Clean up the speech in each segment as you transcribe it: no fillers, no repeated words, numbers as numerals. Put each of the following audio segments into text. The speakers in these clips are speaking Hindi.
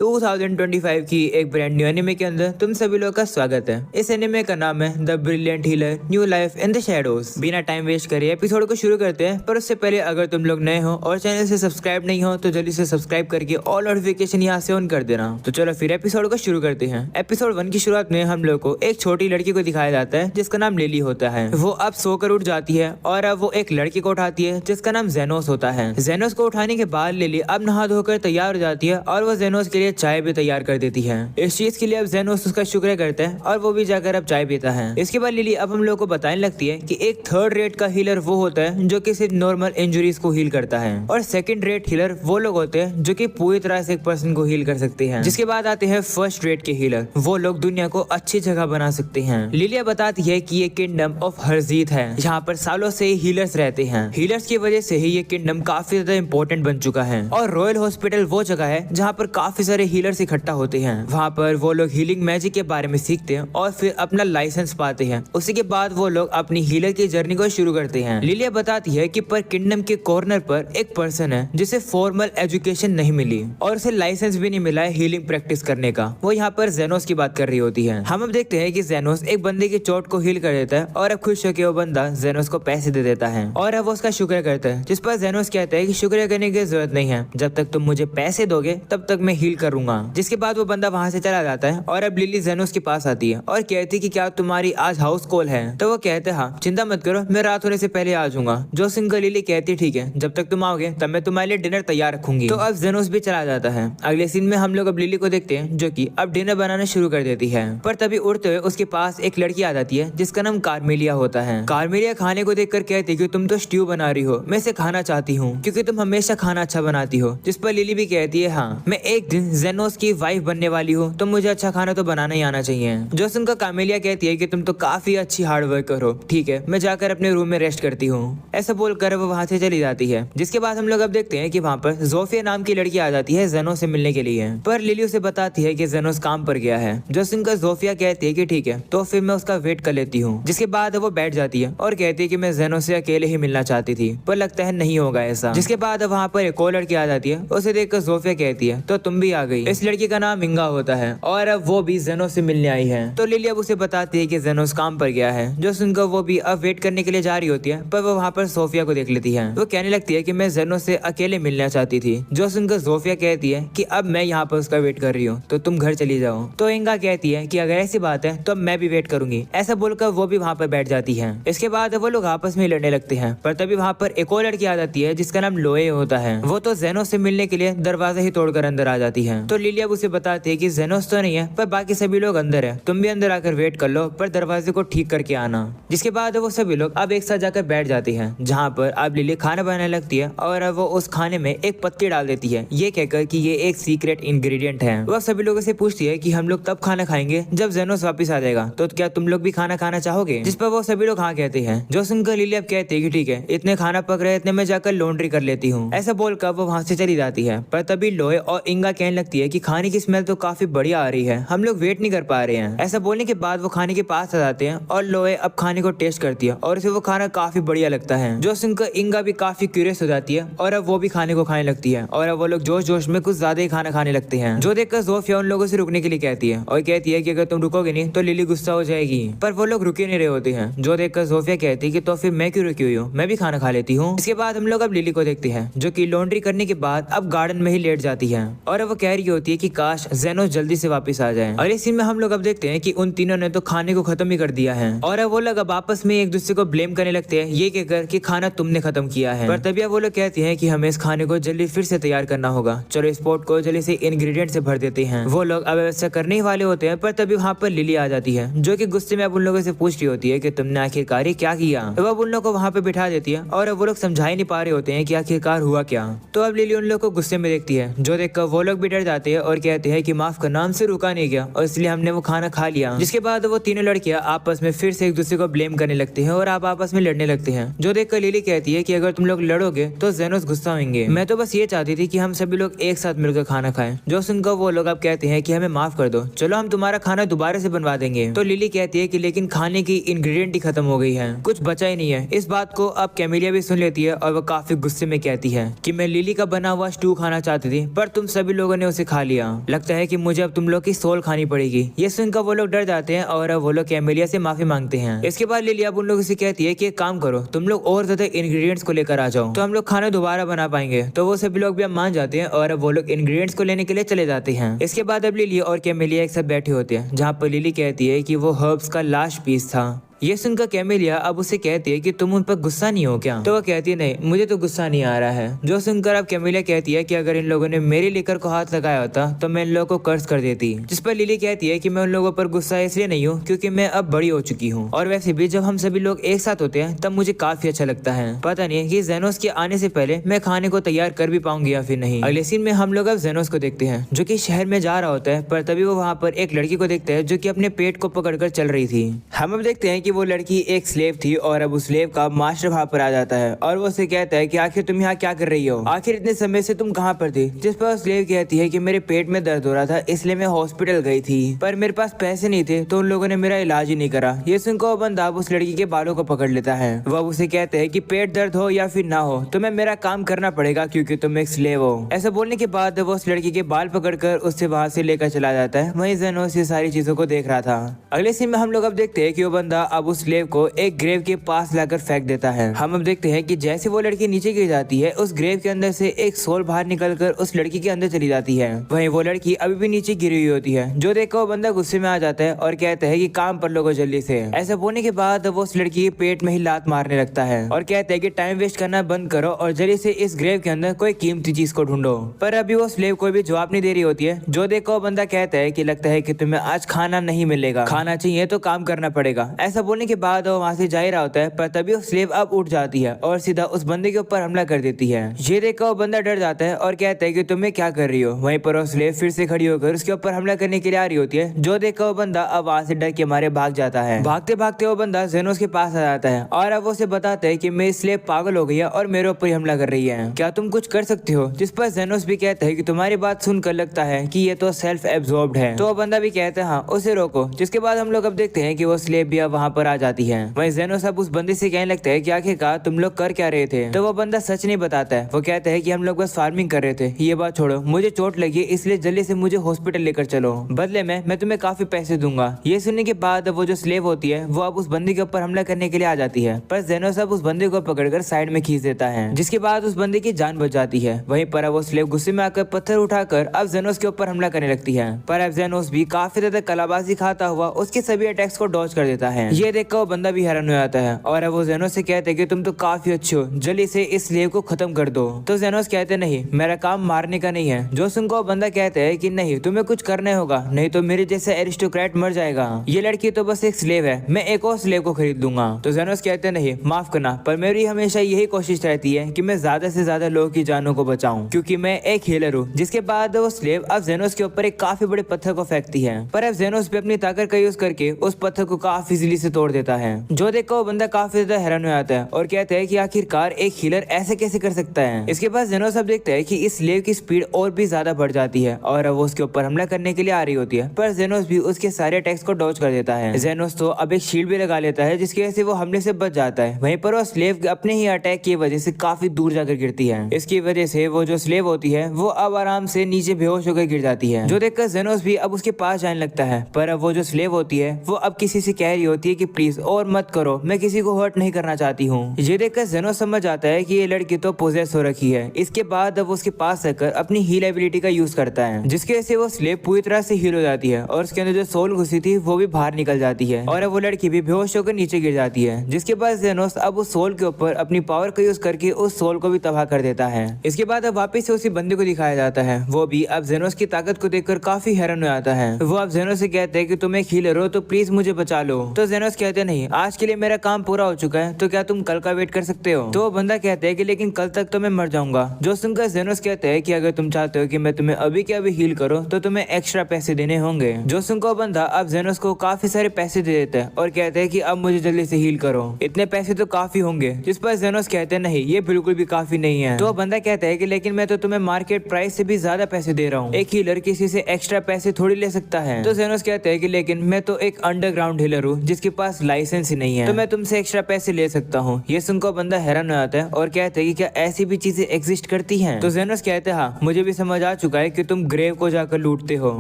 2025 की एक ब्रांड न्यू एनिमे के अंदर तुम सभी लोगों का स्वागत है। इस एनिमे का नाम है the brilliant healer new life in the shadows. बिना टाइम वेस्ट करे एपिसोड को शुरू करते हैं, पर उससे पहले अगर तुम लोग नए हो और चैनल से सब्सक्राइब नहीं हो तो जल्दी से सब्सक्राइब करके ऑल नोटिफिकेशन यहाँ से ऑन कर देना। तो चलो फिर एपिसोड को शुरू करते हैं। एपिसोड 1 की शुरुआत में हम लोग को एक छोटी लड़की को दिखाया जाता है जिसका नाम लिली होता है। वो अब सोकर उठ जाती है और अब वो एक लड़की को उठाती है जिसका नाम जेनोस होता है। जेनोस को उठाने के बाद लिली अब नहा धोकर तैयार हो जाती है और वो जेनोस के लिए चाय भी तैयार कर देती है। इस चीज के लिए अब जेनोस उसका शुक्र करता है और वो भी जाकर अब चाय पीता है। इसके बाद लिली अब हम लोग को बताने लगती है कि एक थर्ड रेट का हीलर वो होता है जो कि सिर्फ नॉर्मल इंजरीज को हील करता है, और सेकंड रेट हीलर वो लोग होते हैं जो कि पूरी तरह से एक पर्सन को हील कर सकते हैं। जिसके बाद आते हैं फर्स्ट रेट के हीलर, वो लोग दुनिया को अच्छी जगह बना सकते हैं। लिलिया बताती है कि ये किंगडम ऑफ हरजीत है, यहाँ पर सालों से ही हीलर्स रहते हैं। हीलर्स की वजह से ही ये किंगडम काफी ज्यादा इंपॉर्टेंट बन चुका है, और रॉयल हॉस्पिटल वो जगह है जहाँ पर काफी सारे हीलर्स इकट्ठा होते हैं। वहाँ पर वो लोग हीलिंग मैजिक के बारे में सीखते हैं और फिर अपना लाइसेंस पाते हैं। उसी के बाद वो लोग अपनी हीलर की जर्नी को शुरू करते हैं। लिलिया बताती है कि पर किंगडम के कॉर्नर पर एक पर्सन है जिसे फॉर्मल एजुकेशन नहीं मिली और उसे लाइसेंस भी नहीं मिला है हीलिंग प्रैक्टिस करने का। वो यहाँ पर जेनोस की बात कर रही होती है। हम अब देखते हैं कि जेनोस एक बंदे की चोट को हील कर देता है और अब खुश होकर वो बंदा जेनोस को पैसे दे देता है और अब वो उसका शुक्र करता है। जिस पर जेनोस कहता है कि शुक्र करने की जरूरत नहीं है, जब तक तुम मुझे पैसे दोगे तब तक मैं हील करूंगा। जिसके बाद वो बंदा वहाँ से चला जाता है और अब लिली जेनोस के पास आती है और कहती है कि क्या तुम्हारी आज हाउस कॉल है? तो वो कहते हैं हाँ, चिंता मत करो, मैं रात होने से पहले आ जाऊंगा। जो सुनकर लिली कहती ठीक है, जब तक तुम आओगे तब मैं तुम्हारे लिए डिनर तैयार रखूंगी। तो अब जेनोस भी चला जाता है। अगले सीन में हम लोग अब लिली को देखते हैं जो कि अब डिनर बनाना शुरू कर देती है, पर तभी उड़ते हुए उसके पास एक लड़की आ जाती है जिसका नाम कार्मेलिया होता है। कार्मेलिया खाने को देखकर कहती है कि तुम तो स्ट्यू बना रही हो, मैं इसे खाना चाहती हूँ क्योंकि तुम हमेशा खाना अच्छा बनाती हो। जिस पर लिली भी कहती है हाँ, मैं एक दिन जेनोस की वाइफ बनने वाली हूँ तो मुझे अच्छा खाना तो बनाना ही आना चाहिए। जो सुनकर कार्मेलिया कहती है कि तुम तो काफी अच्छी हार्ड वर्कर हो, ठीक है मैं जाकर अपने रूम में रेस्ट करती हूँ। ऐसा बोलकर वो वहाँ से चली जाती है। जिसके बाद हम लोग अब देखते हैं कि वहाँ पर जोफिया नाम की लड़की आ जाती है जेनोस से मिलने के लिए, पर लिली उसे बताती है कि जेनोस काम पर गया है। जो सुनकर जोफिया कहती है कि ठीक है तो फिर मैं उसका वेट कर लेती हूँ। जिसके बाद वो बैठ जाती है और कहती है कि मैं जेनोस से अकेले ही मिलना चाहती थी, पर लगता है नहीं होगा ऐसा। जिसके बाद वहाँ पर एक और लड़की आ जाती है, उसे देखकर जोफिया कहती है तो तुम भी आ गई। इस लड़की का नाम मिंगा होता है और अब वो भी जेनोस से मिलने आई है। तो लिली अब उसे बताती है कि जेनोस काम पर गया है। जो सुनकर वो भी अब वेट करने के लिए जा रही होती है, पर वो वहाँ पर सोफिया को देख लेती है। वो कहने लगती है कि मैं जेनोस से अकेले मिलना चाहती थी। जो सुनकर सोफिया कहती है कि अब मैं यहाँ पर उसका वेट कर रही हूँ तो तुम घर चली जाओ। तो इंगा कहती है कि अगर ऐसी बात है तो मैं भी वेट करूंगी। ऐसा बोलकर वो भी वहाँ पर बैठ जाती है। इसके बाद वो लोग आपस में लड़ने लगते हैं, पर तभी वहाँ पर एक और लड़की आ जाती है जिसका नाम लोए होता है। वो तो जेनोस से मिलने के लिए दरवाजा ही तोड़कर अंदर आ जाती है। तो लिली अब उसे बताती है कि जेनोस तो नहीं है पर बाकी सभी लोग अंदर है, तुम भी अंदर आकर वेट कर लो पर दरवाजे को ठीक करके आना। जिसके बाद वो सभी लोग अब एक साथ जाकर बैठ जाते हैं, जहाँ पर अब लिली खाना बनाने लगती है और अब वो उस खाने में एक पत्ती डाल देती है, ये कहकर कि ये एक सीक्रेट इंग्रेडिएंट है। वह सभी लोगों से पूछती है कि हम लोग तब खाना खाएंगे जब जेनोस वापस आ जाएगा, तो क्या तुम लोग भी खाना खाना चाहोगे? जिस पर वो सभी लोग हाँ कहते हैं। जो सुनकर लिली अब कहती है कि ठीक है, इतने खाना पक रहे इतने मैं जाकर लॉन्ड्री कर लेती हूँ। ऐसा बोलकर वो वहाँ से चली जाती है, पर तभी लोए और इंगा कहने लगती है कि खाने की स्मेल तो काफी बढ़िया आ रही है, हम लोग वेट नहीं कर पा रहे हैं। ऐसा बोलने के बाद वो खाने के पास आ जाते हैं और लोए अब खाने को टेस्ट करती है और उसे वो खाना काफी बढ़िया लगता है। जो सुनकर इंगा भी काफी क्यूरियस हो जाती है और अब वो भी खाने को खाने लगती है और अब वो लोग जोश जोश में कुछ ज्यादा ही खाना खाने लगते हैं। जो देखकर जोफिया उन लोगों से रुकने के लिए कहती है और कहती है कि अगर तुम रुकोगे नहीं तो लिली गुस्सा हो जाएगी, पर वो लोग रुके नहीं रहे होते हैं। जो देखकर जोफिया कहती है कि तो फिर मैं क्यों रुकी हुई हूँ, मैं भी खाना खा लेती हूँ। इसके बाद हम लोग अब लिली को देखते हैं जो कि लॉन्ड्री करने के बाद अब गार्डन में ही लेट जाती है और अब वो कह रही होती है कि काश जेनोस जल्दी से वापस आ जाए। और इसी में हम लोग अब देखते हैं कि उन तीनों ने तो खाने को खत्म ही कर दिया है और अब वो लोग अब आपस में एक दूसरे को ब्लेम करने लगते हैं, ये कहकर कि खाना तुमने खत्म किया है। पर तभी वो लोग कहते हैं कि हमें इस खाने को जल्दी फिर से तैयार करना होगा, चलो इस पॉट को जल्दी से इंग्रेडिएंट से भर देते हैं। वो लोग अब ऐसा करने ही वाले होते हैं, पर तभी वहाँ पर लिली आ जाती है जो कि गुस्से में अब उन लोगों से पूछ रही होती है कि तुमने आखिरकार क्या किया। अब उन लोगों को वहाँ पे बिठा देती है और अब वो लोग समझा ही नहीं पा रहे होते हैं कि आखिरकार हुआ क्या। तो अब लिली उन लोग को गुस्से में देखती है, जो देखकर वो लोग भी डर जाते हैं और कहते हैं कि माफ करना, हमसे रुका नहीं गया और इसलिए हमने वो खाना खा लिया। जिसके बाद वो तीनों लड़कियां आपस में फिर से एक दूसरे को ब्लेम करने लगते हैं और आप आपस में लड़ने लगते हैं। जो देखकर लिली कहती है कि अगर तुम लोग लड़ोगे तो जेनोस गुस्सा होंगे, मैं तो बस ये चाहती थी कि हम सभी लोग एक साथ मिलकर खाना खाएं। जो सुनकर वो लोग अब कहते हैं कि हमें माफ कर दो, चलो हम तुम्हारा खाना दोबारा से बनवा देंगे। तो लिली कहती है कि लेकिन खाने की इंग्रेडिएंट ही खत्म हो गई है, कुछ बचा ही नहीं है। इस बात को अब कैमेलिया भी सुन लेती है और वो काफी गुस्से में कहती है कि मैं लिली का बना हुआ स्टू खाना चाहती थी, पर तुम सभी लोगों ने उसे खा लिया। लगता है कि मुझे अब तुम लोग की सोल खानी पड़ेगी। ये सुनकर वो लोग डर जाते हैं और अब वो लोग कैमेलिया से माफी मांगते हैं। इसके बाद लिली अब उन लोगों से कहती है कि एक काम करो, तुम लोग और ज्यादा इंग्रेडिएंट्स को लेकर आ जाओ तो हम लोग खाना दोबारा बना पाएंगे। तो वो सभी लोग भी अब मान जाते हैं और अब वो लोग इंग्रेडिएंट्स को लेने के लिए चले जाते हैं। इसके बाद अब लिली और कैमेलिया एक साथ बैठे होते हैं, जहाँ पर लिली कहती है कि वो हर्ब्स का लास्ट पीस था। ये सुनकर कैमेलिया अब उसे कहती है कि तुम उन पर गुस्सा नहीं हो क्या? तो वो कहती है नहीं, मुझे तो गुस्सा नहीं आ रहा है। जो सुनकर अब कैमेलिया कहती है कि अगर इन लोगों ने मेरी लिकर को हाथ लगाया होता तो मैं इन लोगों को कर्ज कर देती। जिस पर लिली कहती है कि मैं उन लोगों पर गुस्सा इसलिए नहीं हूँ क्योंकि मैं अब बड़ी हो चुकी हूँ, और वैसे भी जब हम सभी लोग एक साथ होते हैं तब मुझे काफी अच्छा लगता है। पता नहीं कि जेनोस के आने से पहले मैं खाने को तैयार कर भी पाऊंगी या फिर नहीं। अगले सीन में हम लोग अब जेनोस को देखते हैं जो कि शहर में जा रहा होता है, पर तभी वो वहाँ पर एक लड़की को देखता है जो कि अपने पेट को पकड़कर चल रही थी। हम अब देखते हैं कि वो लड़की एक स्लेव थी और अब उस स्लेव का मास्टर वहाँ पर आ जाता है और वो उसे कहता है कि आखिर तुम यहाँ क्या कर रही हो, आखिर इतने समय से तुम कहाँ पर थी? जिस पर स्लेव कहती है कि मेरे पेट में दर्द हो रहा था इसलिए मैं हॉस्पिटल गई थी, पर मेरे पास पैसे नहीं थे तो उन लोगों ने मेरा इलाज ही नहीं करा। ये सुनकर वो बंदा उस लड़की के बालों को पकड़ लेता है। वह उसे कहते हैं कि पेट दर्द हो या फिर ना हो तुम्हें मेरा काम करना पड़ेगा क्योंकि तुम एक स्लेव हो। ऐसा बोलने के बाद वो उस लड़की के बाल पकड़कर उससे वहां से लेकर चला जाता है। वहीं जेनोस ये सारी चीजों को देख रहा था। अगले सीन में हम लोग अब देखते हैं कि वो बंदा अब उस स्लेव को एक ग्रेव के पास लाकर फेंक देता है। हम अब देखते हैं कि जैसे वो लड़की नीचे गिर जाती है उस ग्रेव के अंदर से एक सोल बाहर निकलकर उस लड़की के अंदर चली जाती है। वहीं वो लड़की अभी भी नीचे गिरी हुई होती है, जो देखकर वो बंदा गुस्से में आ जाता है और कहता है कि काम पर लोगो जल्दी से। ऐसा बोलने के बाद वो उस लड़की के पेट में ही लात मारने लगता है और कहता है कि टाइम वेस्ट करना बंद करो और जल्दी से इस ग्रेव के अंदर कोई कीमती चीज को ढूंढो। पर अभी वो स्लेव कोई भी जवाब नहीं दे रही होती है, जो देखकर वो बंदा कहता है कि लगता है कि तुम्हें आज खाना नहीं मिलेगा, खाना चाहिए तो काम करना पड़ेगा। ऐसा बोलने के बाद वो वहाँ से जा ही रहा होता है, पर तभी वो स्लेव अब उठ जाती है और सीधा उस बंदे के ऊपर हमला कर देती है। ये देखकर वो बंदा डर जाता है और कहता है कि तुम्हें क्या कर रही हो। वहीं पर वो स्लेव फिर से खड़ी होकर उसके ऊपर हमला करने के लिए आ रही होती है, जो देखकर वो बंदा अब वहाँ से डर के मारे भाग जाता है। भागते भागते वो बंदा जेनोस के पास आ जाता है और अब उसे बताता है कि मेरी स्लेव पागल हो गई है और मेरे ऊपर हमला कर रही है, क्या तुम कुछ कर सकते हो? जिस पर जेनोस भी कहता है कि तुम्हारी बात सुनकर लगता है कि ये तो सेल्फ एब्जॉर्ब्ड है। तो वो बंदा भी कहता है हाँ उसे रोको। जिसके बाद हम लोग अब देखते हैं कि वो स्लेव भी अब वहाँ पर आ जाती है। वहीं जेनोस अब उस बंदे से कहने लगता है कि आखिरकार तुम लोग कर क्या रहे थे? तो वो बंदा सच नहीं बताता है। वो कहता है कि हम लोग बस फार्मिंग कर रहे थे, ये बात छोड़ो, मुझे चोट लगी इसलिए जल्दी से मुझे हॉस्पिटल लेकर चलो, बदले में मैं तुम्हें काफी पैसे दूंगा। ये सुनने के बाद वो जो स्लेव होती है वो अब उस बंदे के ऊपर हमला करने के लिए आ जाती है, पर जेनोस अब उस बंदे को पकड़कर साइड में खींच देता है, जिसके बाद उस बंदे की जान बच जाती है। वहीं पर वो स्लेव गुस्से में आकर पत्थर उठाकर अब जेनोस के ऊपर हमला करने लगती है, पर अब जेनोस भी काफी ज्यादा कलाबाजी खाता हुआ उसके सभी अटैक्स को डॉज कर देता है। ये देखकर वो बंदा भी हैरान हो जाता है और अब वो जेनोस से कहते हैं कि तुम तो काफी अच्छे हो, जल्दी से इस स्लेव को खत्म कर दो। तो जेनोस कहते नहीं, मेरा काम मारने का नहीं है। जो सुनकर वो बंदा कहता है कि नहीं तुम्हें कुछ करना होगा, नहीं तो मेरे जैसे एरिस्टोक्रेट मर जाएगा। ये लड़की तो बस एक स्लेव है, मैं एक और स्लेव को खरीद लूंगा। तो जेनोस कहते नहीं, माफ करना, पर मेरी हमेशा यही कोशिश रहती है कि मैं ज्यादा से ज्यादा लोगों की जानों को बचाऊं, क्योंकि मैं एक हीलर हूँ। जिसके बाद वो स्लेव अब जेनोस के ऊपर एक काफी बड़े पत्थर को फेंकती है, पर अब जेनोस भी अपनी ताकत का यूज करके उस पत्थर को काफी इजीली से तोड़ देता है। जो देखकर वो बंदा काफी ज्यादा हैरान हो जाता है और कहता है कि आखिरकार एक हीलर ऐसे कैसे कर सकता है। इसके बाद जेनोस अब देखता है कि इस स्लेव की स्पीड और भी ज्यादा बढ़ जाती है और अब वो उसके ऊपर हमला करने के लिए आ रही होती है, पर जेनोस भी उसके सारे अटैक्स को डॉज कर देता है। जेनोस तो अब एक शील्ड भी लगा लेता है जिसकी वजह से वो हमले से बच जाता है। वहीं पर वो स्लेव अपने ही अटैक की वजह से काफी दूर जाकर गिरती है। इसकी वजह से वो जो स्लेव होती है वो अब आराम से नीचे बेहोश होकर गिर जाती है, जो देखकर जेनोस भी अब उसके पास जाने लगता है। पर अब वो जो स्लेव होती है वो अब किसी से कह रही होती है कि प्लीज और मत करो, मैं किसी को हर्ट नहीं करना चाहती हूँ। ये देखकर जेनोस समझ आता है कि ये लड़की तो पोजेस हो रखी है। इसके बाद अब उसके पास आकर अपनी हील एबिलिटी का यूज करता है, जिसके वजह से वो स्लेव पूरी तरह से हील हो जाती है और उसके अंदर जो सोल घुसी थी वो भी बाहर निकल जाती है और अब वो लड़की भी बेहोश होकर नीचे गिर जाती है। जिसके बाद जेनोस अब उस सोल के ऊपर अपनी पावर का यूज करके उस सोल को भी तबाह कर देता है। इसके बाद अब वापस से उसी बंदे को दिखाया जाता है, वो भी अब जेनोस की ताकत को देखकर काफी हैरान हो जाता है। वो अब जेनोस से कहते हैं कि तुम एक हीलर हो तो प्लीज मुझे बचा लो। तो जेनोस कहते नहीं, आज के लिए मेरा काम पूरा हो चुका है, तो क्या तुम कल का वेट कर सकते हो? तो वो बंदा कहते हैं कि लेकिन कल तक तो मैं मर जाऊंगा। जो सुनकर जेनोस कहते हैं कि अगर तुम चाहते हो कि मैं तुम्हें अभी के अभी हील करूं तो तुम्हें एक्स्ट्रा पैसे देने होंगे। जो सुनकर बंदा अब जेनोस को काफी सारे पैसे दे देता है और कहते हैं कि अब मुझे जल्दी से हील करो, इतने पैसे तो काफी होंगे। जिस पर जेनोस कहते हैं नहीं, ये बिल्कुल भी काफी नहीं है। तो बंदा कहता है कि लेकिन मैं तो तुम्हें मार्केट प्राइस से भी ज्यादा पैसे दे रहा हूँ, एक हीलर किसी से एक्स्ट्रा पैसे थोड़ी ले सकता है। तो जेनोस कहते हैं कि लेकिन मैं तो एक अंडरग्राउंड हीलर हूँ जिसके पास लाइसेंस ही नहीं है तो मैं तुमसे एक्स्ट्रा पैसे ले सकता हूँ। ये सुनकर बंदा हैरान हो जाता है और कहता है कि क्या ऐसी भी चीजें एग्जिस्ट करती हैं? तो जेनोस कहते हैं हाँ, मुझे भी समझ आ चुका है कि तुम ग्रेव को जाकर लूटते हो।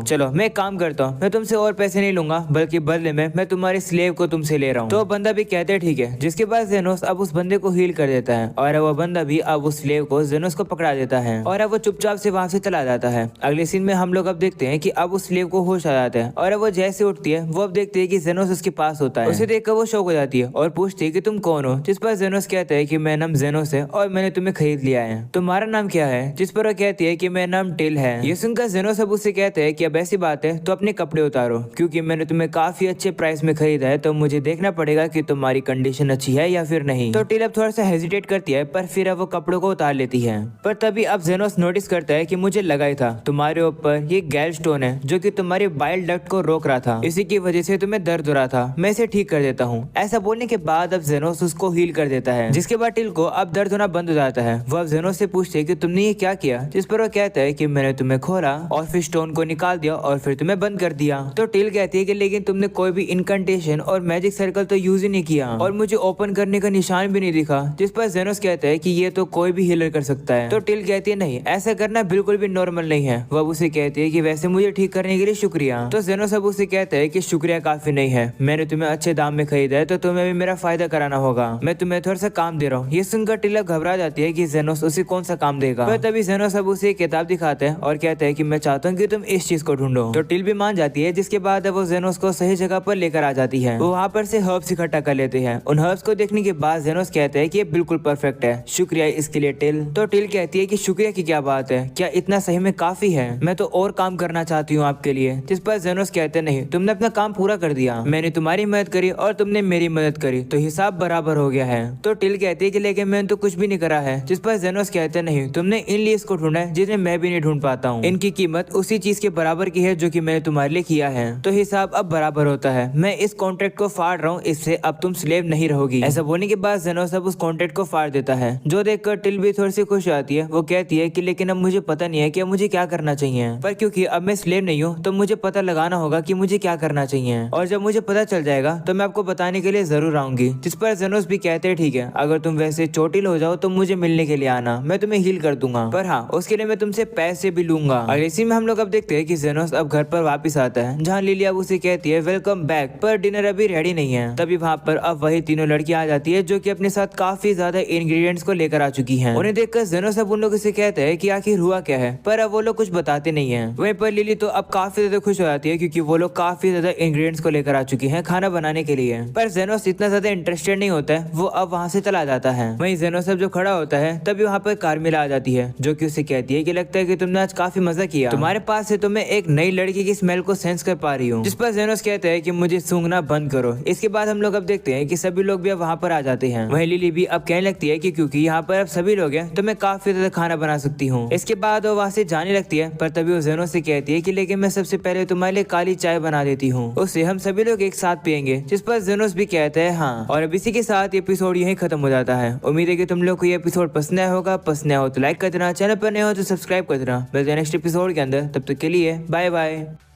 चलो मैं एक काम करता हूँ, मैं तुमसे और पैसे नहीं लूंगा, बल्कि बदले में मैं तुम्हारे स्लेव को तुमसे ले रहा हूँ। तो बंदा भी कहते हैं ठीक है, जिसके बाद जेनोस अब उस बंदे को हील कर देता है और वो बंदा भी अब उस स्लेव को जेनोस को पकड़ा देता है और अब वो चुपचाप से वहां से चला जाता है। अगले सीन में हम लोग अब देखते हैं कि अब उस स्लेव को होश आ जाता है और वो जैसे उठती है वो अब देखती है कि जेनोस उसके पास होता है। उसे देखकर वो शौक हो जाती है और पूछती है कि तुम कौन हो? जिस पर जेनोस कहता है कि मेरा नाम जेनोस है और मैंने तुम्हें खरीद लिया है। तुम्हारा नाम क्या है? जिस पर वो कहती है कि मेरा नाम टिल है। ये सुनकर जेनोस अब उससे कहते हैं कि अब ऐसी बात है तो अपने कपड़े उतारो, क्योंकि मैंने तुम्हें काफी अच्छे प्राइस में खरीदा है, तो मुझे देखना पड़ेगा कि तुम्हारी कंडीशन अच्छी है या फिर नहीं। तो टिल अब थोड़ा सा हेजिटेट करती है पर फिर अब वो कपड़ों को उतार लेती है। पर तभी अब जेनोस नोटिस करता है कि मुझे लगा ही था तुम्हारे ऊपर ये गैल स्टोन है जो कि तुम्हारी बाइल डक्ट को रोक रहा था, इसी की वजह से तुम्हें दर्द हो रहा था, मैं इसे ठीक कर देता हूँ। ऐसा बोलने के बाद अब जेनोस उसको हील कर देता है, जिसके बाद टिल को अब दर्द होना बंद हो जाता है। वो अब जेनोस से पूछते है कि तुमने ये क्या किया? जिस पर वो कहता है कि मैंने तुम्हें खोला और फिर स्टोन को निकाल दिया और फिर तुम्हें बंद कर दिया। तो टिल कहती है कि लेकिन तुमने कोई भी इनकंटेशन और मैजिक सर्कल तो यूज ही नहीं किया और मुझे ओपन करने का निशान भी नहीं दिखा। जिस पर जेनोस कहता है कि ये तो कोई भी हीलर कर सकता है। तो टिल कहती है नहीं, ऐसा करना बिल्कुल भी नॉर्मल नहीं है। वो अब उसे कहती है कि वैसे मुझे ठीक करने के लिए शुक्रिया। तो जेनोस अब उसे कहता है कि शुक्रिया काफी नहीं है, मैंने तुम्हें अच्छे दाम में खरीदा है तो तुम्हें भी मेरा फायदा कराना होगा, मैं तुम्हें थोड़ा सा काम दे रहा हूँ। ये सुनकर टिल घबरा जाती है कि जेनोस उसे कौन सा काम देगा। तो तभी जेनोस अब उसे एक किताब दिखाता है और कहता है कि मैं चाहता हूँ कि तुम इस चीज को ढूंढो। तो टिल भी मान जाती है, जिसके बाद वो जेनोस को सही जगह पर लेकर आ जाती है। वो वहाँ पर से हर्ब्स इकट्ठा कर लेते हैं। उन हर्ब्स को देखने के बाद जेनोस कहते हैं कि ये बिल्कुल परफेक्ट है, शुक्रिया इसके लिए टिल। तो टिल कहती है कि शुक्रिया की क्या बात है, क्या इतना सही में काफी है, मैं तो और काम करना चाहती हूँ आपके लिए। जिस पर जेनोस कहते नहीं, तुमने अपना काम पूरा कर दिया, मैंने तुम्हारी मदद करी और तुमने मेरी मदद करी, तो हिसाब बराबर हो गया है। तो टिल कहती है कि लेकिन मैंने तो कुछ भी नहीं करा है। जिस पर जेनोस कहते नहीं, तुमने इन लीव्स को ढूंढा है जिन्हें मैं भी नहीं ढूंढ पाता हूँ, इनकी कीमत उसी चीज के बराबर की है जो कि मैंने तुम्हारे लिए किया है, तो हिसाब अब बराबर होता है। मैं इस कॉन्ट्रैक्ट को फाड़ रहा हूँ, इससे अब तुम स्लेव नहीं रहोगी। ऐसा बोलने के बाद जेनोस अब उस कॉन्ट्रैक्ट को फाड़ देता है, जो देखकर टिल भी थोड़ी सी खुश आती है। वो कहती है कि लेकिन अब मुझे पता नहीं है कि मुझे क्या करना चाहिए, पर क्योंकि अब मैं स्लेव नहीं हूँ तो मुझे पता लगाना होगा कि मुझे क्या करना चाहिए, और जब मुझे पता चल जाएगा तो मैं आपको बताने के लिए जरूर आऊंगी। जिस पर जेनोस भी कहते हैं ठीक है, अगर तुम वैसे चोटिल हो जाओ तो मुझे मिलने के लिए आना, मैं तुम्हें हील कर दूंगा, पर हाँ उसके लिए मैं तुमसे पैसे भी लूंगा। और इसी में हम लोग अब देखते हैं कि जेनोस अब घर पर वापस आता है, जहाँ लिली अब उसे कहती है वेलकम बैक, पर डिनर अभी रेडी नहीं है। तभी वहाँ पर अब वही तीनों लड़कियां आ जाती है जो कि अपने साथ काफी ज्यादा इंग्रेडिएंट्स को लेकर आ चुकी हैं। उन्हें देखकर जेनोस अब उन लोगों से कहते हैं कि आखिर हुआ क्या है, पर अब वो लोग कुछ बताते नहीं है। वहीं पर लिली तो अब काफी ज्यादा खुश हो जाती है क्योंकि वो लोग काफी ज्यादा इंग्रेडिएंट्स को लेकर आ चुकी हैं खाना बनाने के लिए। पर जेनोस इतना ज्यादा इंटरेस्टेड नहीं होता है, वो अब वहाँ से चला जाता है। वहीं जेनोस अब जो खड़ा होता है तभी वहाँ पर कार्मिला आ जाती है, जो कि उसे कहती है कि लगता है कि तुमने आज काफी मजा किया, तुम्हारे पास से तो मैं एक नई लड़की की स्मेल को सेंस कर पा रही हूँ। जिस पर जेनोस कहते हैं कि मुझे सूंघना बंद करो। इसके बाद हम लोग अब देखते हैं कि सभी लोग भी अब वहाँ पर आ जाते हैं। वहीं लिली भी अब कहने लगती है कि क्योंकि यहाँ पर अब सभी लोग हैं तो मैं काफी ज्यादा खाना बना सकती हूँ। इसके बाद वो वहाँ से जाने लगती है, पर तभी वो जेनोस से कहती है कि लेकिन मैं सबसे पहले तुम्हारे लिए काली चाय बना देती हूँ, उससे हम सभी लोग एक साथ पियेंगे। जिस पर जेनोस भी कहते हैं हाँ। और अब इसी के साथ एपिसोड यहीं खत्म हो जाता है। उम्मीद है कि तुम लोग को ये एपिसोड पसंद आया होगा। पसंद आया हो तो लाइक कर देना, चैनल पर नए हो तो सब्सक्राइब कर देना। मिलते हैं नेक्स्ट एपिसोड के अंदर, तब तक के लिए बाय बाय।